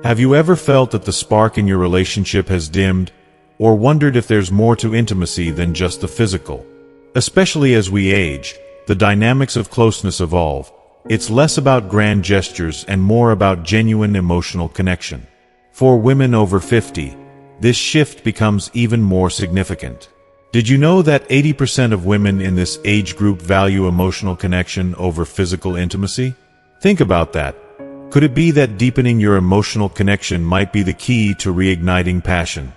Have you ever felt that the spark in your relationship has dimmed, or wondered if there's more to intimacy than just the physical? Especially as we age, the dynamics of closeness evolve. It's less about grand gestures and more about genuine emotional connection. For women over 50, this shift becomes even more significant. Did you know that 80% of women in this age group value emotional connection over physical intimacy? Think about that. Could it be that deepening your emotional connection might be the key to reigniting passion?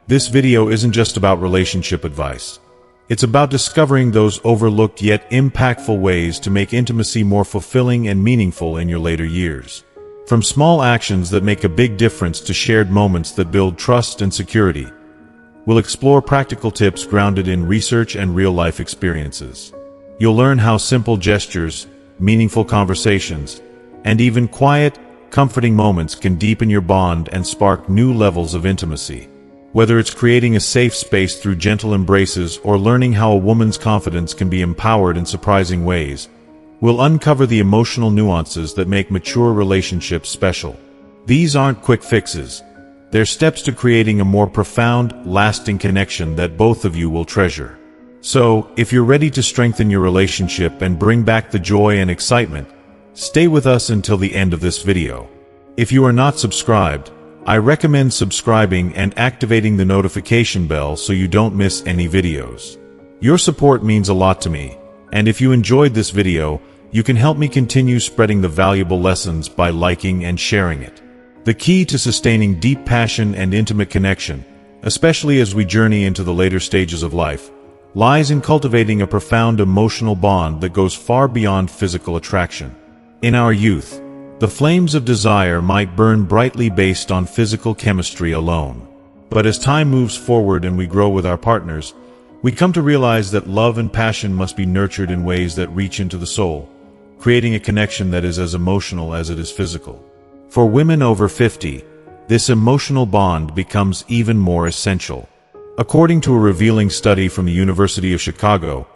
This video isn't just about relationship advice. It's about discovering those overlooked yet impactful ways to make intimacy more fulfilling and meaningful in your later years. From small actions that make a big difference to shared moments that build trust and security, we'll explore practical tips grounded in research and real-life experiences. You'll learn how simple gestures, meaningful conversations, and even quiet, comforting moments can deepen your bond and spark new levels of intimacy. Whether it's creating a safe space through gentle embraces or learning how a woman's confidence can be empowered in surprising ways, we'll uncover the emotional nuances that make mature relationships special. These aren't quick fixes. They're steps to creating a more profound, lasting connection that both of you will treasure. So, if you're ready to strengthen your relationship and bring back the joy and excitement, stay with us until the end of this video. If you are not subscribed, I recommend subscribing and activating the notification bell so you don't miss any videos. Your support means a lot to me, and if you enjoyed this video, you can help me continue spreading the valuable lessons by liking and sharing it. The key to sustaining deep passion and intimate connection, especially as we journey into the later stages of life, lies in cultivating a profound emotional bond that goes far beyond physical attraction. In our youth, the flames of desire might burn brightly based on physical chemistry alone. But as time moves forward and we grow with our partners, we come to realize that love and passion must be nurtured in ways that reach into the soul, creating a connection that is as emotional as it is physical. For women over 50, this emotional bond becomes even more essential. According to a revealing study from the University of Chicago,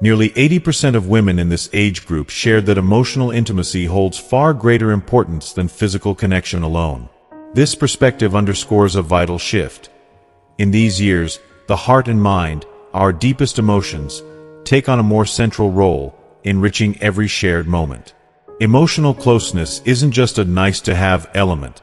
nearly 80% of women in this age group shared that emotional intimacy holds far greater importance than physical connection alone. This perspective underscores a vital shift. In these years, the heart and mind, our deepest emotions, take on a more central role, enriching every shared moment. Emotional closeness isn't just a nice-to-have element.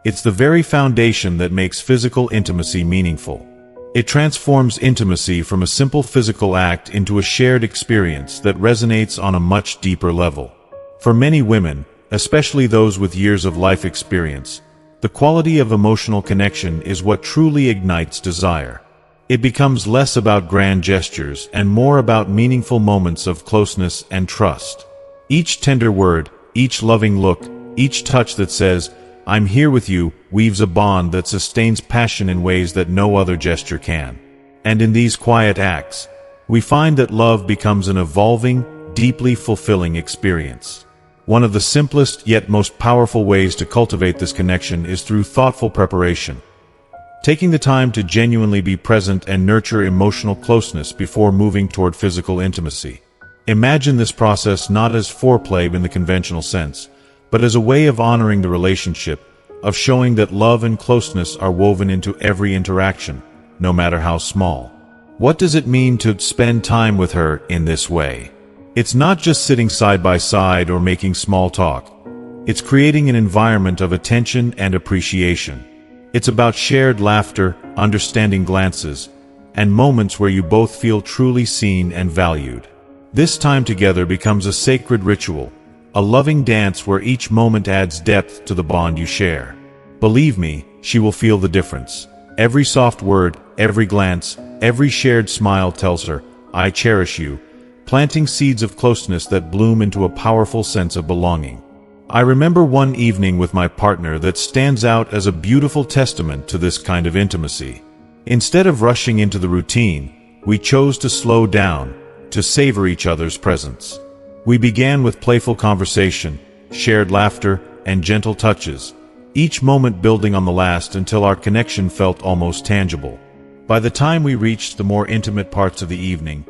It's the very foundation that makes physical intimacy meaningful. It transforms intimacy from a simple physical act into a shared experience that resonates on a much deeper level. For many women, especially those with years of life experience, the quality of emotional connection is what truly ignites desire. It becomes less about grand gestures and more about meaningful moments of closeness and trust. Each tender word, each loving look, each touch that says, "I'm here with you," weaves a bond that sustains passion in ways that no other gesture can. And in these quiet acts, we find that love becomes an evolving, deeply fulfilling experience. One of the simplest yet most powerful ways to cultivate this connection is through thoughtful preparation. Taking the time to genuinely be present and nurture emotional closeness before moving toward physical intimacy. Imagine this process not as foreplay in the conventional sense, but as a way of honoring the relationship, of showing that love and closeness are woven into every interaction, no matter how small. What does it mean to spend time with her in this way? It's not just sitting side by side or making small talk. It's creating an environment of attention and appreciation. It's about shared laughter, understanding glances, and moments where you both feel truly seen and valued. This time together becomes a sacred ritual, a loving dance where each moment adds depth to the bond you share. Believe me, she will feel the difference. Every soft word, every glance, every shared smile tells her, "I cherish you," planting seeds of closeness that bloom into a powerful sense of belonging. I remember one evening with my partner that stands out as a beautiful testament to this kind of intimacy. Instead of rushing into the routine, we chose to slow down, to savor each other's presence. We began with playful conversation, shared laughter, and gentle touches, each moment building on the last until our connection felt almost tangible. By the time we reached the more intimate parts of the evening,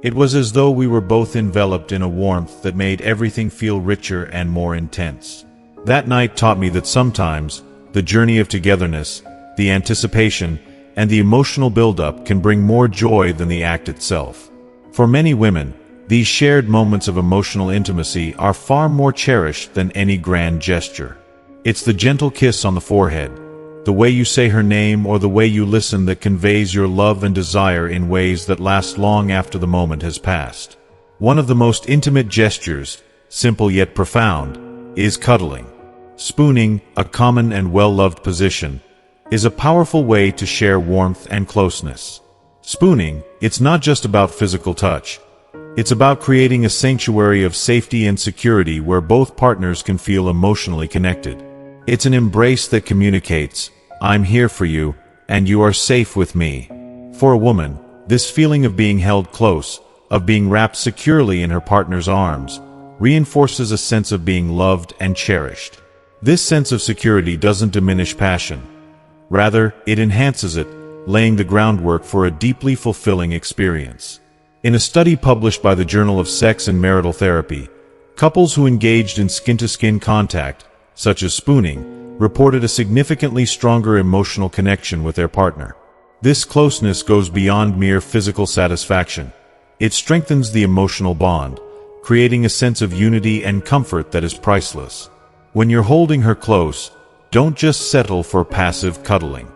it was as though we were both enveloped in a warmth that made everything feel richer and more intense. That night taught me that sometimes, the journey of togetherness, the anticipation, and the emotional buildup can bring more joy than the act itself. For many women, these shared moments of emotional intimacy are far more cherished than any grand gesture. It's the gentle kiss on the forehead, the way you say her name, or the way you listen that conveys your love and desire in ways that last long after the moment has passed. One of the most intimate gestures, simple yet profound, is cuddling. Spooning, a common and well-loved position, is a powerful way to share warmth and closeness. Spooning, it's not just about physical touch. It's about creating a sanctuary of safety and security where both partners can feel emotionally connected. It's an embrace that communicates, "I'm here for you, and you are safe with me." For a woman, this feeling of being held close, of being wrapped securely in her partner's arms, reinforces a sense of being loved and cherished. This sense of security doesn't diminish passion. Rather, it enhances it, laying the groundwork for a deeply fulfilling experience. In a study published by the Journal of Sex and Marital Therapy, couples who engaged in skin-to-skin contact, such as spooning, reported a significantly stronger emotional connection with their partner. This closeness goes beyond mere physical satisfaction. It strengthens the emotional bond, creating a sense of unity and comfort that is priceless. When you're holding her close, don't just settle for passive cuddling.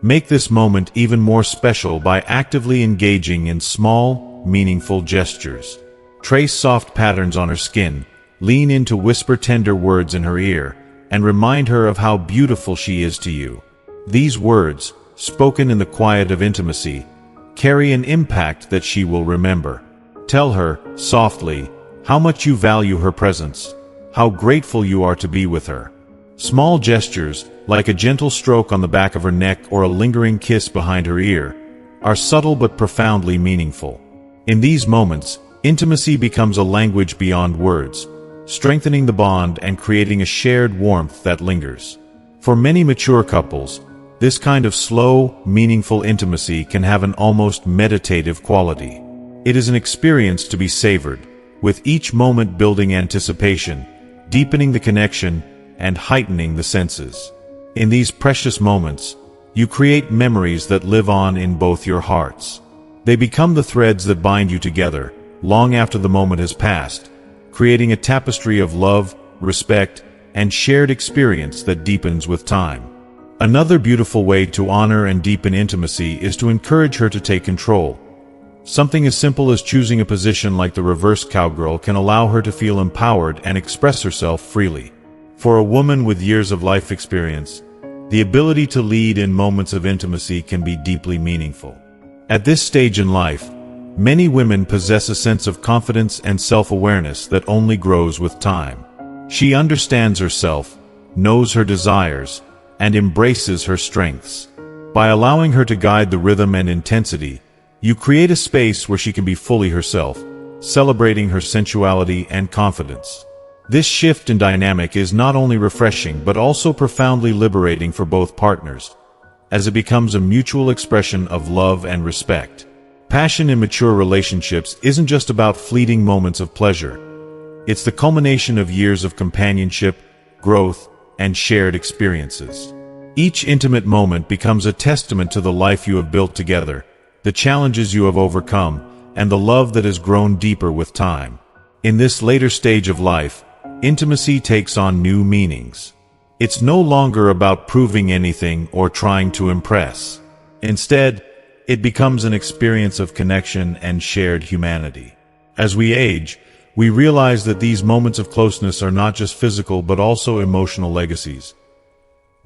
Make this moment even more special by actively engaging in small, meaningful gestures. Trace soft patterns on her skin, lean in to whisper tender words in her ear, and remind her of how beautiful she is to you. These words, spoken in the quiet of intimacy, carry an impact that she will remember. Tell her, softly, how much you value her presence, how grateful you are to be with her. Small gestures, like a gentle stroke on the back of her neck or a lingering kiss behind her ear, are subtle but profoundly meaningful. In these moments, intimacy becomes a language beyond words, strengthening the bond and creating a shared warmth that lingers. For many mature couples, this kind of slow, meaningful intimacy can have an almost meditative quality. It is an experience to be savored, with each moment building anticipation, deepening the connection, and heightening the senses. In these precious moments, you create memories that live on in both your hearts. They become the threads that bind you together, long after the moment has passed, creating a tapestry of love, respect, and shared experience that deepens with time. Another beautiful way to honor and deepen intimacy is to encourage her to take control. Something as simple as choosing a position like the reverse cowgirl can allow her to feel empowered and express herself freely. For a woman with years of life experience, the ability to lead in moments of intimacy can be deeply meaningful. At this stage in life, many women possess a sense of confidence and self-awareness that only grows with time. She understands herself, knows her desires, and embraces her strengths. By allowing her to guide the rhythm and intensity, you create a space where she can be fully herself, celebrating her sensuality and confidence. This shift in dynamic is not only refreshing but also profoundly liberating for both partners, as it becomes a mutual expression of love and respect. Passion in mature relationships isn't just about fleeting moments of pleasure. It's the culmination of years of companionship, growth, and shared experiences. Each intimate moment becomes a testament to the life you have built together, the challenges you have overcome, and the love that has grown deeper with time. In this later stage of life, intimacy takes on new meanings. It's no longer about proving anything or trying to impress. Instead, it becomes an experience of connection and shared humanity. As we age, we realize that these moments of closeness are not just physical but also emotional legacies.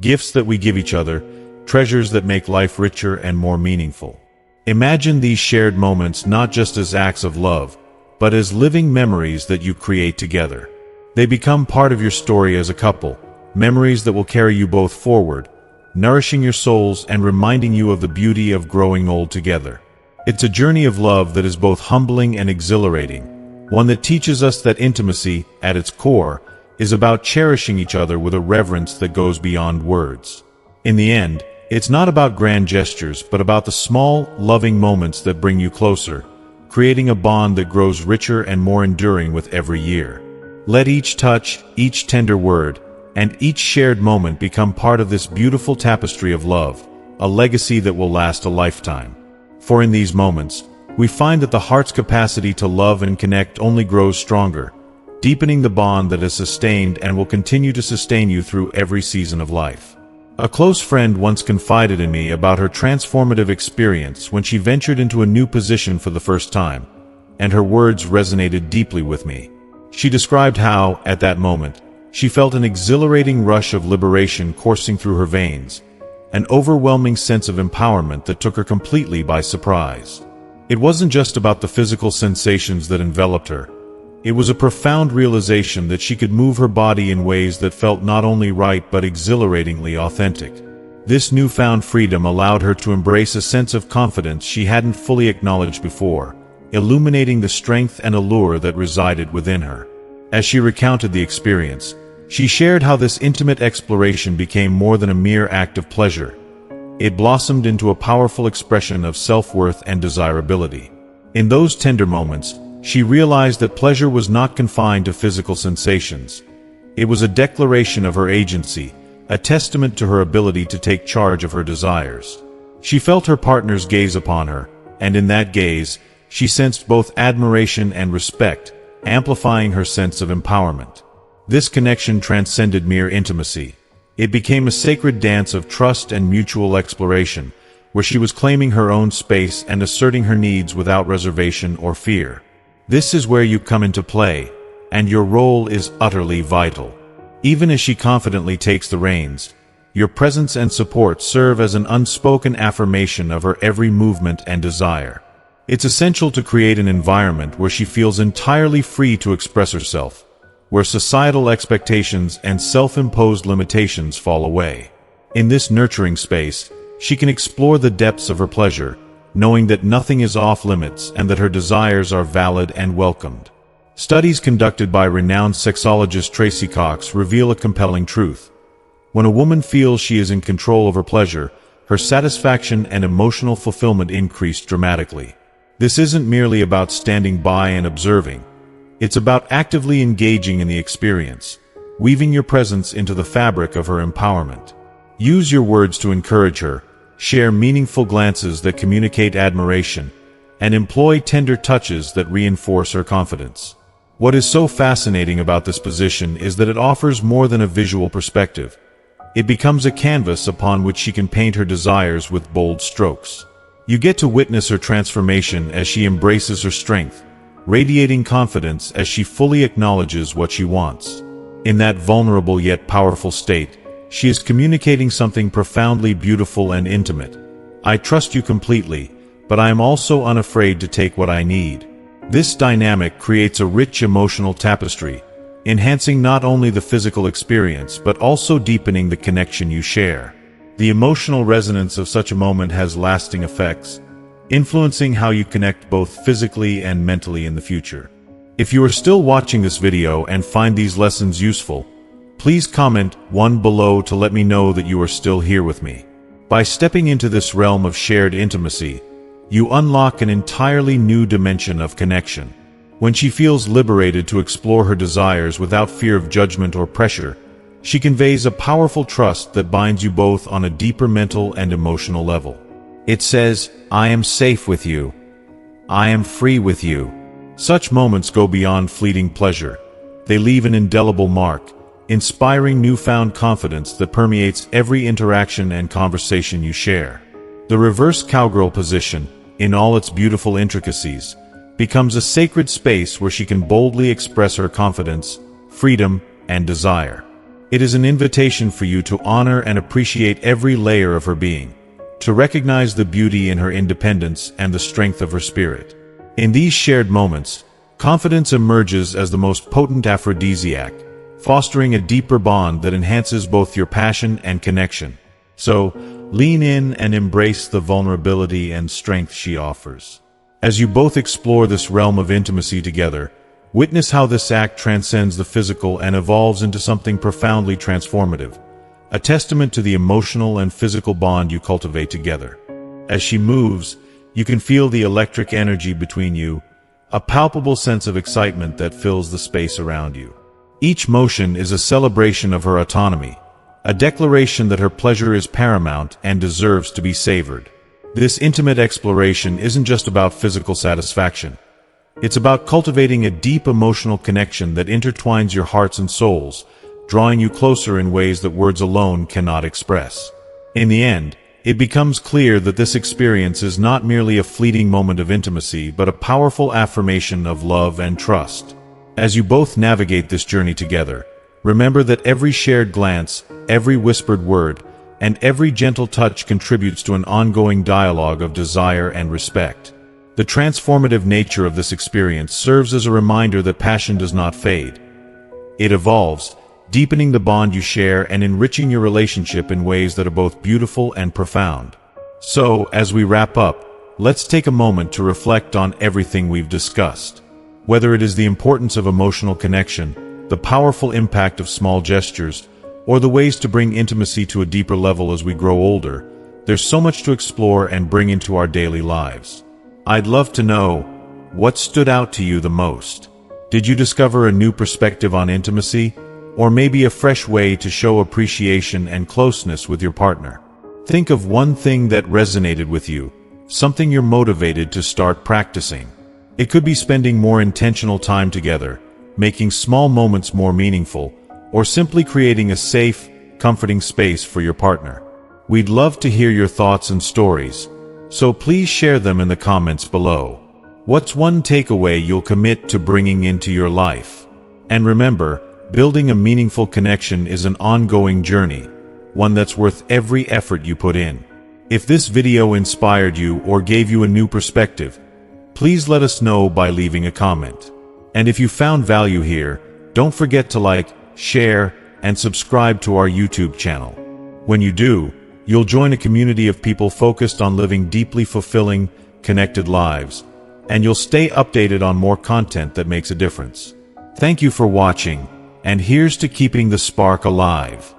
Gifts that we give each other, treasures that make life richer and more meaningful. Imagine these shared moments not just as acts of love, but as living memories that you create together. They become part of your story as a couple, memories that will carry you both forward, nourishing your souls and reminding you of the beauty of growing old together. It's a journey of love that is both humbling and exhilarating, one that teaches us that intimacy, at its core, is about cherishing each other with a reverence that goes beyond words. In the end, it's not about grand gestures, but about the small, loving moments that bring you closer, creating a bond that grows richer and more enduring with every year. Let each touch, each tender word, and each shared moment become part of this beautiful tapestry of love, a legacy that will last a lifetime. For in these moments, we find that the heart's capacity to love and connect only grows stronger, deepening the bond that has sustained and will continue to sustain you through every season of life. A close friend once confided in me about her transformative experience when she ventured into a new position for the first time, and her words resonated deeply with me. She described how, at that moment, she felt an exhilarating rush of liberation coursing through her veins, an overwhelming sense of empowerment that took her completely by surprise. It wasn't just about the physical sensations that enveloped her. It was a profound realization that she could move her body in ways that felt not only right but exhilaratingly authentic. This newfound freedom allowed her to embrace a sense of confidence she hadn't fully acknowledged before, illuminating the strength and allure that resided within her. As she recounted the experience, she shared how this intimate exploration became more than a mere act of pleasure. It blossomed into a powerful expression of self-worth and desirability. In those tender moments, she realized that pleasure was not confined to physical sensations. It was a declaration of her agency, a testament to her ability to take charge of her desires. She felt her partner's gaze upon her, and in that gaze, she sensed both admiration and respect, amplifying her sense of empowerment. This connection transcended mere intimacy. It became a sacred dance of trust and mutual exploration, where she was claiming her own space and asserting her needs without reservation or fear. This is where you come into play, and your role is utterly vital. Even as she confidently takes the reins, your presence and support serve as an unspoken affirmation of her every movement and desire. It's essential to create an environment where she feels entirely free to express herself, where societal expectations and self-imposed limitations fall away. In this nurturing space, she can explore the depths of her pleasure, knowing that nothing is off-limits and that her desires are valid and welcomed. Studies conducted by renowned sexologist Tracy Cox reveal a compelling truth. When a woman feels she is in control of her pleasure, her satisfaction and emotional fulfillment increase dramatically. This isn't merely about standing by and observing. It's about actively engaging in the experience, weaving your presence into the fabric of her empowerment. Use your words to encourage her, share meaningful glances that communicate admiration, and employ tender touches that reinforce her confidence. What is so fascinating about this position is that it offers more than a visual perspective. It becomes a canvas upon which she can paint her desires with bold strokes. You get to witness her transformation as she embraces her strength, radiating confidence as she fully acknowledges what she wants. In that vulnerable yet powerful state, she is communicating something profoundly beautiful and intimate. I trust you completely, but I am also unafraid to take what I need. This dynamic creates a rich emotional tapestry, enhancing not only the physical experience but also deepening the connection you share. The emotional resonance of such a moment has lasting effects, influencing how you connect both physically and mentally in the future. If you are still watching this video and find these lessons useful, please comment 1 below to let me know that you are still here with me. By stepping into this realm of shared intimacy, you unlock an entirely new dimension of connection. When she feels liberated to explore her desires without fear of judgment or pressure, she conveys a powerful trust that binds you both on a deeper mental and emotional level. It says, "I am safe with you. I am free with you." Such moments go beyond fleeting pleasure. They leave an indelible mark, inspiring newfound confidence that permeates every interaction and conversation you share. The reverse cowgirl position, in all its beautiful intricacies, becomes a sacred space where she can boldly express her confidence, freedom, and desire. It is an invitation for you to honor and appreciate every layer of her being, to recognize the beauty in her independence and the strength of her spirit. In these shared moments, confidence emerges as the most potent aphrodisiac, fostering a deeper bond that enhances both your passion and connection. So, lean in and embrace the vulnerability and strength she offers. As you both explore this realm of intimacy together, witness how this act transcends the physical and evolves into something profoundly transformative, a testament to the emotional and physical bond you cultivate together. As she moves, you can feel the electric energy between you, a palpable sense of excitement that fills the space around you. Each motion is a celebration of her autonomy, a declaration that her pleasure is paramount and deserves to be savored. This intimate exploration isn't just about physical satisfaction. It's about cultivating a deep emotional connection that intertwines your hearts and souls, drawing you closer in ways that words alone cannot express. In the end, it becomes clear that this experience is not merely a fleeting moment of intimacy, but a powerful affirmation of love and trust. As you both navigate this journey together, remember that every shared glance, every whispered word, and every gentle touch contributes to an ongoing dialogue of desire and respect. The transformative nature of this experience serves as a reminder that passion does not fade. It evolves, deepening the bond you share and enriching your relationship in ways that are both beautiful and profound. So, as we wrap up, let's take a moment to reflect on everything we've discussed. Whether it is the importance of emotional connection, the powerful impact of small gestures, or the ways to bring intimacy to a deeper level as we grow older, there's so much to explore and bring into our daily lives. I'd love to know, what stood out to you the most? Did you discover a new perspective on intimacy? Or maybe a fresh way to show appreciation and closeness with your partner? Think of one thing that resonated with you, something you're motivated to start practicing. It could be spending more intentional time together, making small moments more meaningful, or simply creating a safe, comforting space for your partner. We'd love to hear your thoughts and stories, so please share them in the comments below. What's one takeaway you'll commit to bringing into your life? And remember, building a meaningful connection is an ongoing journey, one that's worth every effort you put in. If this video inspired you or gave you a new perspective, please let us know by leaving a comment. And if you found value here, don't forget to like, share, and subscribe to our YouTube channel. When you do, you'll join a community of people focused on living deeply fulfilling, connected lives, and you'll stay updated on more content that makes a difference. Thank you for watching. And here's to keeping the spark alive.